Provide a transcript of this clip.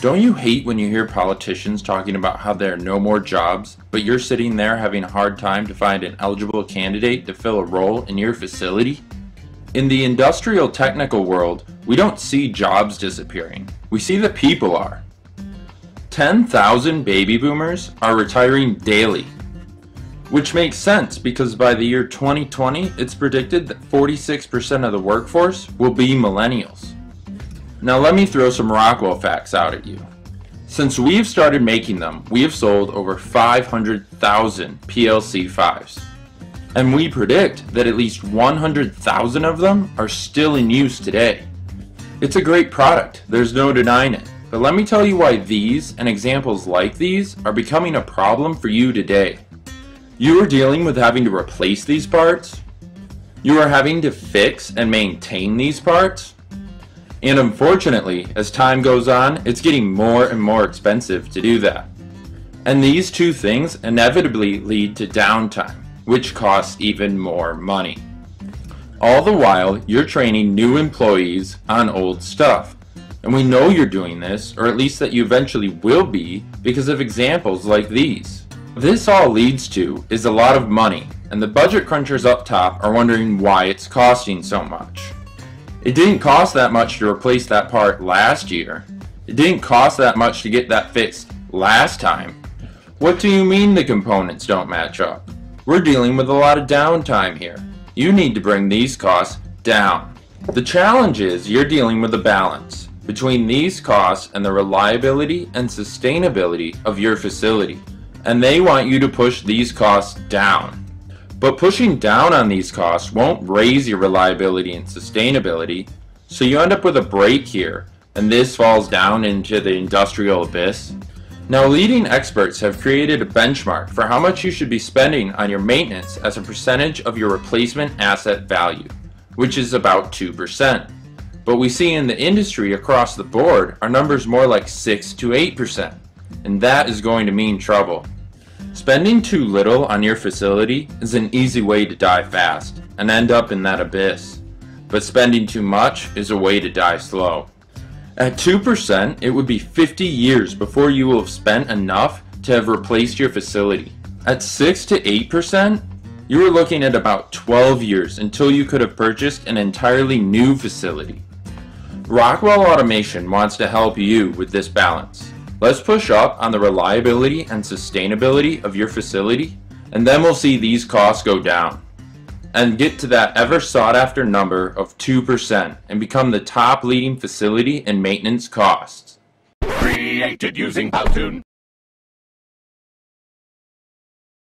Don't you hate when you hear politicians talking about how there are no more jobs, but you're sitting there having a hard time to find an eligible candidate to fill a role in your facility? In the industrial technical world, we don't see jobs disappearing. We see that people are. 10,000 baby boomers are retiring daily, which makes sense because by the year 2020, it's predicted that 46% of the workforce will be millennials. Now let me throw some Rockwell facts out at you. Since we've started making them, we have sold over 500,000 PLC-5s. And we predict that at least 100,000 of them are still in use today. It's a great product, there's no denying it. But let me tell you why these and examples like these are becoming a problem for you today. You are dealing with having to replace these parts. You are having to fix and maintain these parts. And unfortunately, as time goes on, it's getting more and more expensive to do that. And these two things inevitably lead to downtime, which costs even more money. All the while, you're training new employees on old stuff. And we know you're doing this, or at least that you eventually will be, because of examples like these. What this all leads to is a lot of money, and the budget crunchers up top are wondering why it's costing so much. It didn't cost that much to replace that part last year. It didn't cost that much to get that fixed last time. What do you mean the components don't match up? We're dealing with a lot of downtime here. You need to bring these costs down. The challenge is you're dealing with a balance between these costs and the reliability and sustainability of your facility. And they want you to push these costs down. But pushing down on these costs won't raise your reliability and sustainability, so you end up with a break here, and this falls down into the industrial abyss. Now, leading experts have created a benchmark for how much you should be spending on your maintenance as a percentage of your replacement asset value, which is about 2%. But we see in the industry across the board are numbers more like 6 to 8%, and that is going to mean trouble. Spending too little on your facility is an easy way to die fast and end up in that abyss. But spending too much is a way to die slow. At 2%, it would be 50 years before you will have spent enough to have replaced your facility. At 6 to 8%, you are looking at about 12 years until you could have purchased an entirely new facility. Rockwell Automation wants to help you with this balance. Let's push up on the reliability and sustainability of your facility, and then we'll see these costs go down and get to that ever sought after number of 2% and become the top leading facility in maintenance costs. Created using Powtoon.